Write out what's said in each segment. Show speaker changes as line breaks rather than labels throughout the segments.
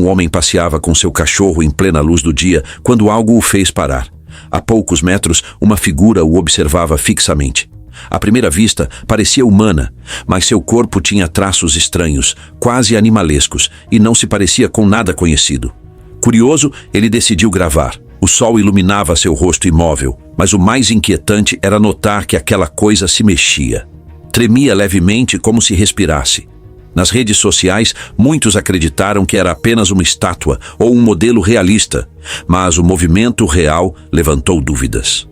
homem passeava com seu cachorro em plena luz do dia quando algo o fez parar. A poucos metros, uma figura o observava fixamente. À primeira vista, parecia humana, mas seu corpo tinha traços estranhos, quase animalescos, e não se parecia com nada conhecido. Curioso, ele decidiu gravar. O sol iluminava seu rosto imóvel, mas o mais inquietante era notar que aquela coisa se mexia. Tremia levemente como se respirasse. Nas redes sociais, muitos acreditaram que era apenas uma estátua ou um modelo realista, mas o movimento real levantou dúvidas.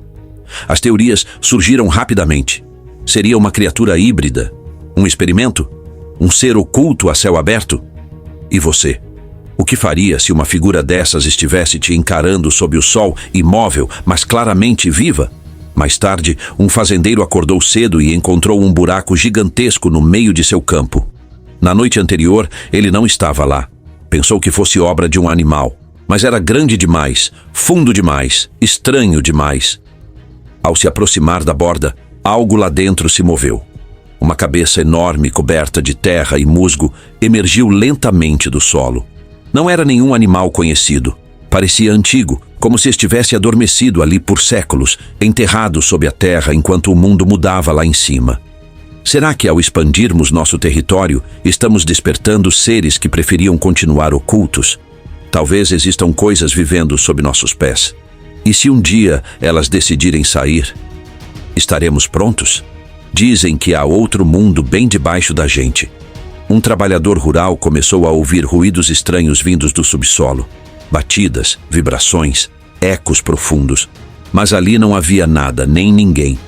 As teorias surgiram rapidamente. Seria uma criatura híbrida? Um experimento? Um ser oculto a céu aberto? E você? O que faria se uma figura dessas estivesse te encarando sob o sol, imóvel, mas claramente viva? Mais tarde, um fazendeiro acordou cedo e encontrou um buraco gigantesco no meio de seu campo. Na noite anterior, ele não estava lá. Pensou que fosse obra de um animal, mas era grande demais, fundo demais, estranho demais. Ao se aproximar da borda, algo lá dentro se moveu. Uma cabeça enorme, coberta de terra e musgo, emergiu lentamente do solo. Não era nenhum animal conhecido. Parecia antigo, como se estivesse adormecido ali por séculos, enterrado sob a terra enquanto o mundo mudava lá em cima. Será que ao expandirmos nosso território, estamos despertando seres que preferiam continuar ocultos? Talvez existam coisas vivendo sob nossos pés. E se um dia elas decidirem sair, estaremos prontos? Dizem que há outro mundo bem debaixo da gente. Um trabalhador rural começou a ouvir ruídos estranhos vindos do subsolo. Batidas, vibrações, ecos profundos. Mas ali não havia nada, nem ninguém.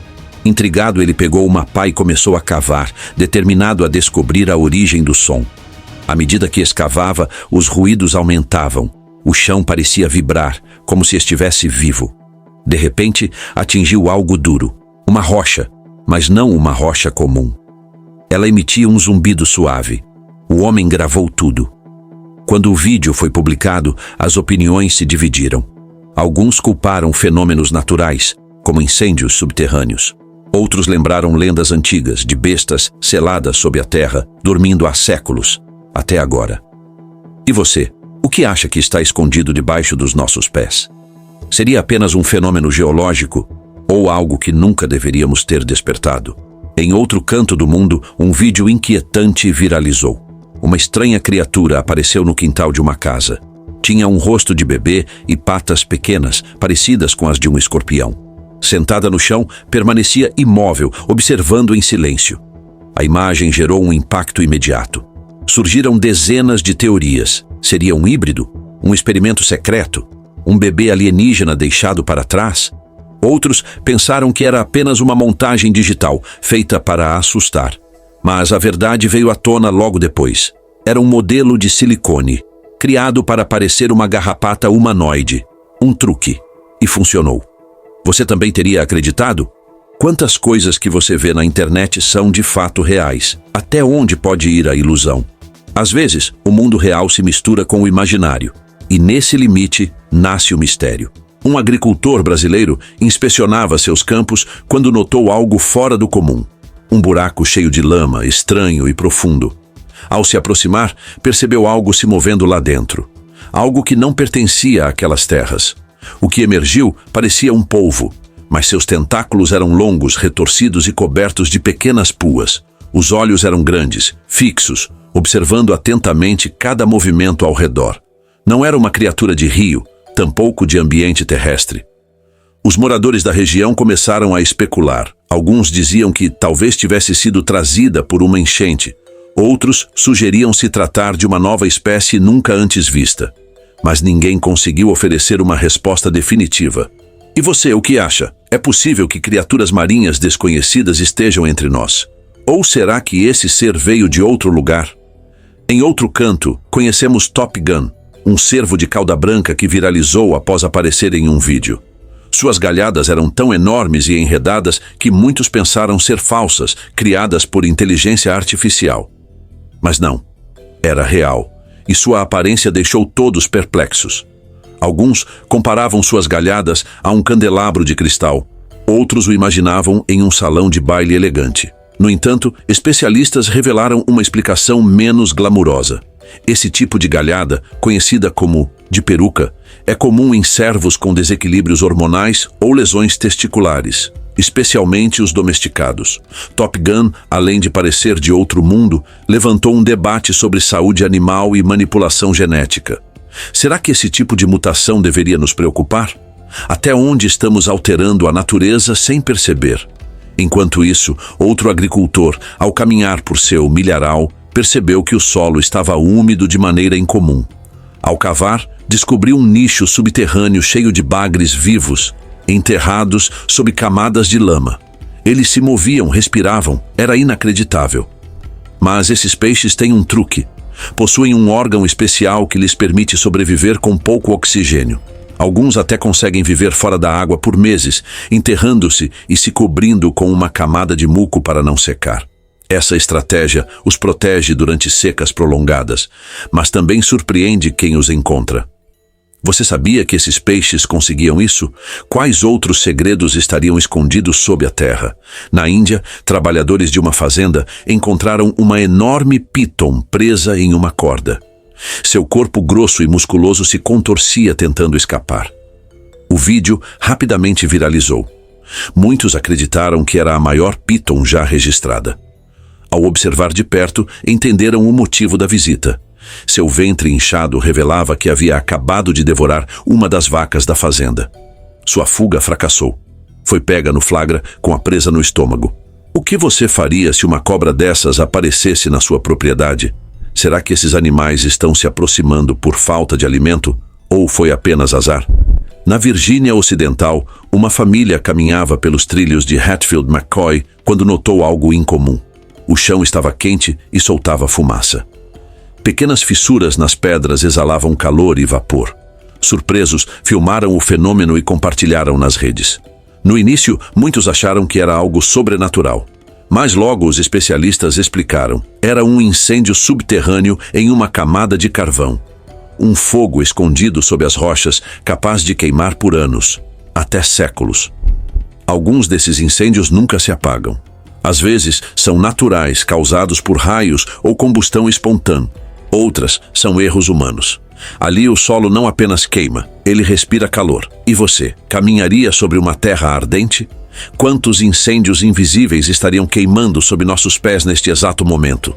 Intrigado, ele pegou uma pá e começou a cavar, determinado a descobrir a origem do som. À medida que escavava, os ruídos aumentavam. O chão parecia vibrar, como se estivesse vivo. De repente, atingiu algo duro. Uma rocha, mas não uma rocha comum. Ela emitia um zumbido suave. O homem gravou tudo. Quando o vídeo foi publicado, as opiniões se dividiram. Alguns culparam fenômenos naturais, como incêndios subterrâneos. Outros lembraram lendas antigas de bestas seladas sob a terra, dormindo há séculos, até agora. E você, o que acha que está escondido debaixo dos nossos pés? Seria apenas um fenômeno geológico ou algo que nunca deveríamos ter despertado? Em outro canto do mundo, um vídeo inquietante viralizou. Uma estranha criatura apareceu no quintal de uma casa. Tinha um rosto de bebê e patas pequenas, parecidas com as de um escorpião. Sentada no chão, permanecia imóvel, observando em silêncio. A imagem gerou um impacto imediato. Surgiram dezenas de teorias. Seria um híbrido? Um experimento secreto? Um bebê alienígena deixado para trás? Outros pensaram que era apenas uma montagem digital, feita para assustar. Mas a verdade veio à tona logo depois. Era um modelo de silicone, criado para parecer uma garrapata humanoide. Um truque. E funcionou. Você também teria acreditado? Quantas coisas que você vê na internet são de fato reais? Até onde pode ir a ilusão? Às vezes, o mundo real se mistura com o imaginário. E nesse limite, nasce o mistério. Um agricultor brasileiro inspecionava seus campos quando notou algo fora do comum. Um buraco cheio de lama, estranho e profundo. Ao se aproximar, percebeu algo se movendo lá dentro. Algo que não pertencia àquelas terras. O que emergiu parecia um polvo, mas seus tentáculos eram longos, retorcidos e cobertos de pequenas puas. Os olhos eram grandes, fixos, observando atentamente cada movimento ao redor. Não era uma criatura de rio, tampouco de ambiente terrestre. Os moradores da região começaram a especular. Alguns diziam que talvez tivesse sido trazida por uma enchente. Outros sugeriam se tratar de uma nova espécie nunca antes vista. Mas ninguém conseguiu oferecer uma resposta definitiva. E você, o que acha? É possível que criaturas marinhas desconhecidas estejam entre nós? Ou será que esse ser veio de outro lugar? Em outro canto, conhecemos Top Gun, um cervo de cauda branca que viralizou após aparecer em um vídeo. Suas galhadas eram tão enormes e enredadas que muitos pensaram ser falsas, criadas por inteligência artificial. Mas não, era real. E sua aparência deixou todos perplexos. Alguns comparavam suas galhadas a um candelabro de cristal. Outros o imaginavam em um salão de baile elegante. No entanto, especialistas revelaram uma explicação menos glamurosa. Esse tipo de galhada, conhecida como de peruca, é comum em cervos com desequilíbrios hormonais ou lesões testiculares, especialmente os domesticados. Top Gun, além de parecer de outro mundo, levantou um debate sobre saúde animal e manipulação genética. Será que esse tipo de mutação deveria nos preocupar? Até onde estamos alterando a natureza sem perceber? Enquanto isso, outro agricultor, ao caminhar por seu milharal, percebeu que o solo estava úmido de maneira incomum. Ao cavar, descobriu um nicho subterrâneo cheio de bagres vivos, enterrados sob camadas de lama. Eles se moviam, respiravam, era inacreditável. Mas esses peixes têm um truque. Possuem um órgão especial que lhes permite sobreviver com pouco oxigênio. Alguns até conseguem viver fora da água por meses, enterrando-se e se cobrindo com uma camada de muco para não secar. Essa estratégia os protege durante secas prolongadas, mas também surpreende quem os encontra. Você sabia que esses peixes conseguiam isso? Quais outros segredos estariam escondidos sob a terra? Na Índia, trabalhadores de uma fazenda encontraram uma enorme piton presa em uma corda. Seu corpo grosso e musculoso se contorcia tentando escapar. O vídeo rapidamente viralizou. Muitos acreditaram que era a maior piton já registrada. Ao observar de perto, entenderam o motivo da visita. Seu ventre inchado revelava que havia acabado de devorar uma das vacas da fazenda. Sua fuga fracassou. Foi pega no flagra com a presa no estômago. O que você faria se uma cobra dessas aparecesse na sua propriedade? Será que esses animais estão se aproximando por falta de alimento? Ou foi apenas azar? Na Virgínia Ocidental, uma família caminhava pelos trilhos de Hatfield McCoy quando notou algo incomum. O chão estava quente e soltava fumaça. Pequenas fissuras nas pedras exalavam calor e vapor. Surpresos, filmaram o fenômeno e compartilharam nas redes. No início, muitos acharam que era algo sobrenatural. Mas logo os especialistas explicaram. Era um incêndio subterrâneo em uma camada de carvão. Um fogo escondido sob as rochas, capaz de queimar por anos, até séculos. Alguns desses incêndios nunca se apagam. Às vezes, são naturais, causados por raios ou combustão espontânea. Outras são erros humanos. Ali o solo não apenas queima, ele respira calor. E você, caminharia sobre uma terra ardente? Quantos incêndios invisíveis estariam queimando sob nossos pés neste exato momento?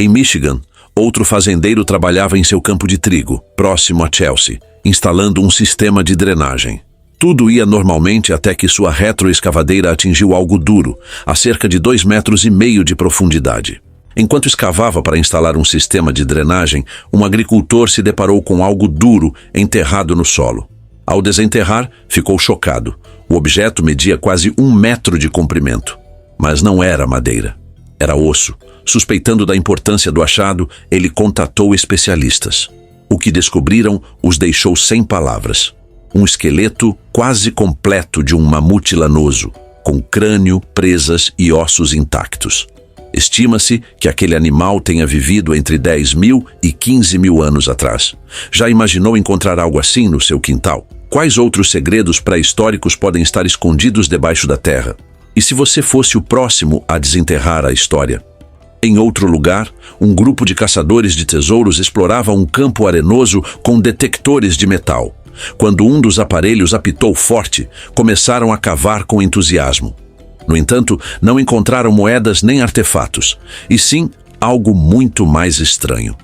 Em Michigan, outro fazendeiro trabalhava em seu campo de trigo, próximo a Chelsea, instalando um sistema de drenagem. Tudo ia normalmente até que sua retroescavadeira atingiu algo duro, a cerca de 2,5 metros de profundidade. Enquanto escavava para instalar um sistema de drenagem, um agricultor se deparou com algo duro enterrado no solo. Ao desenterrar, ficou chocado. O objeto media quase 1 metro de comprimento. Mas não era madeira. Era osso. Suspeitando da importância do achado, ele contatou especialistas. O que descobriram os deixou sem palavras. Um esqueleto quase completo de um mamute lanoso, com crânio, presas e ossos intactos. Estima-se que aquele animal tenha vivido entre 10.000 e 15.000 anos atrás. Já imaginou encontrar algo assim no seu quintal? Quais outros segredos pré-históricos podem estar escondidos debaixo da terra? E se você fosse o próximo a desenterrar a história? Em outro lugar, um grupo de caçadores de tesouros explorava um campo arenoso com detectores de metal. Quando um dos aparelhos apitou forte, começaram a cavar com entusiasmo. No entanto, não encontraram moedas nem artefatos, e sim algo muito mais estranho.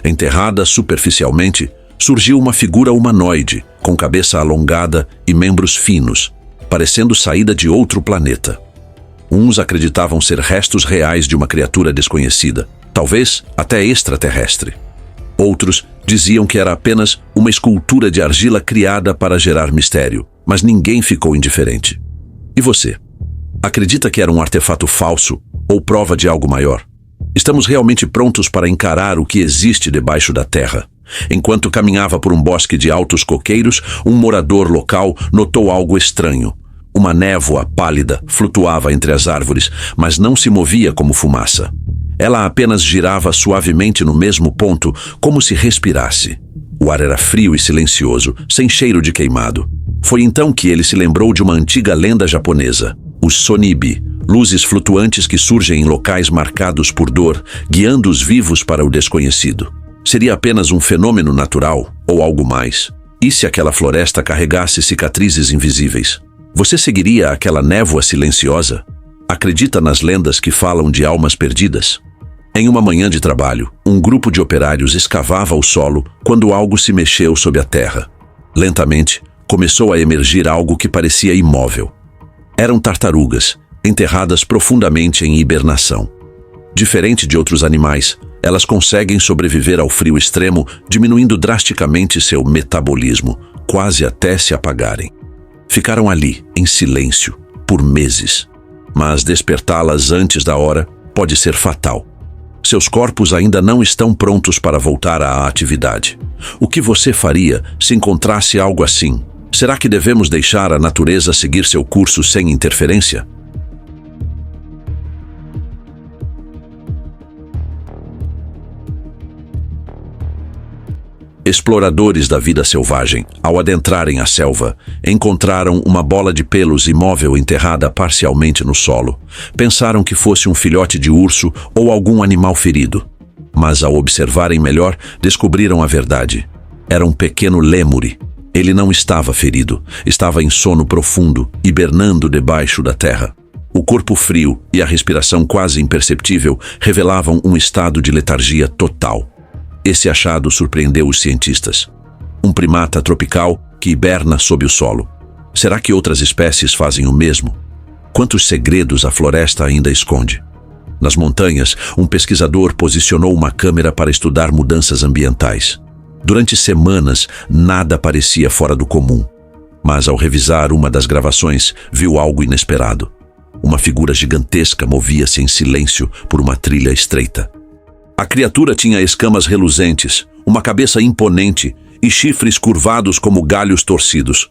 Enterrada superficialmente, surgiu uma figura humanoide, com cabeça alongada e membros finos, parecendo saída de outro planeta. Uns acreditavam ser restos reais de uma criatura desconhecida, talvez até extraterrestre. Outros diziam que era apenas uma escultura de argila criada para gerar mistério, mas ninguém ficou indiferente. E você? Acredita que era um artefato falso ou prova de algo maior? Estamos realmente prontos para encarar o que existe debaixo da terra? Enquanto caminhava por um bosque de altos coqueiros, um morador local notou algo estranho. Uma névoa pálida flutuava entre as árvores, mas não se movia como fumaça. Ela apenas girava suavemente no mesmo ponto, como se respirasse. O ar era frio e silencioso, sem cheiro de queimado. Foi então que ele se lembrou de uma antiga lenda japonesa, os Sonibi, luzes flutuantes que surgem em locais marcados por dor, guiando os vivos para o desconhecido. Seria apenas um fenômeno natural ou algo mais? E se aquela floresta carregasse cicatrizes invisíveis? Você seguiria aquela névoa silenciosa? Acredita nas lendas que falam de almas perdidas? Em uma manhã de trabalho, um grupo de operários escavava o solo quando algo se mexeu sob a terra. Lentamente, começou a emergir algo que parecia imóvel. Eram tartarugas, enterradas profundamente em hibernação. Diferente de outros animais, elas conseguem sobreviver ao frio extremo, diminuindo drasticamente seu metabolismo, quase até se apagarem. Ficaram ali, em silêncio, por meses. Mas despertá-las antes da hora pode ser fatal. Seus corpos ainda não estão prontos para voltar à atividade. O que você faria se encontrasse algo assim? Será que devemos deixar a natureza seguir seu curso sem interferência? Exploradores da vida selvagem, ao adentrarem a selva, encontraram uma bola de pelos imóvel enterrada parcialmente no solo. Pensaram que fosse um filhote de urso ou algum animal ferido. Mas ao observarem melhor, descobriram a verdade. Era um pequeno lêmure. Ele não estava ferido, estava em sono profundo, hibernando debaixo da terra. O corpo frio e a respiração quase imperceptível revelavam um estado de letargia total. Esse achado surpreendeu os cientistas. Um primata tropical que hiberna sob o solo. Será que outras espécies fazem o mesmo? Quantos segredos a floresta ainda esconde? Nas montanhas, um pesquisador posicionou uma câmera para estudar mudanças ambientais. Durante semanas, nada parecia fora do comum. Mas ao revisar uma das gravações, viu algo inesperado. Uma figura gigantesca movia-se em silêncio por uma trilha estreita. A criatura tinha escamas reluzentes, uma cabeça imponente e chifres curvados como galhos torcidos.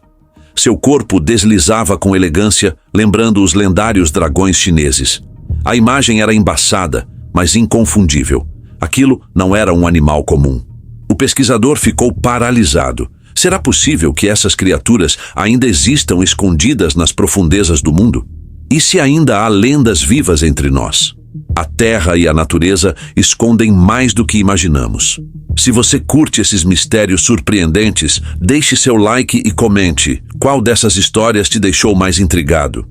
Seu corpo deslizava com elegância, lembrando os lendários dragões chineses. A imagem era embaçada, mas inconfundível. Aquilo não era um animal comum. O pesquisador ficou paralisado. Será possível que essas criaturas ainda existam escondidas nas profundezas do mundo? E se ainda há lendas vivas entre nós? A terra e a natureza escondem mais do que imaginamos. Se você curte esses mistérios surpreendentes, deixe seu like e comente qual dessas histórias te deixou mais intrigado.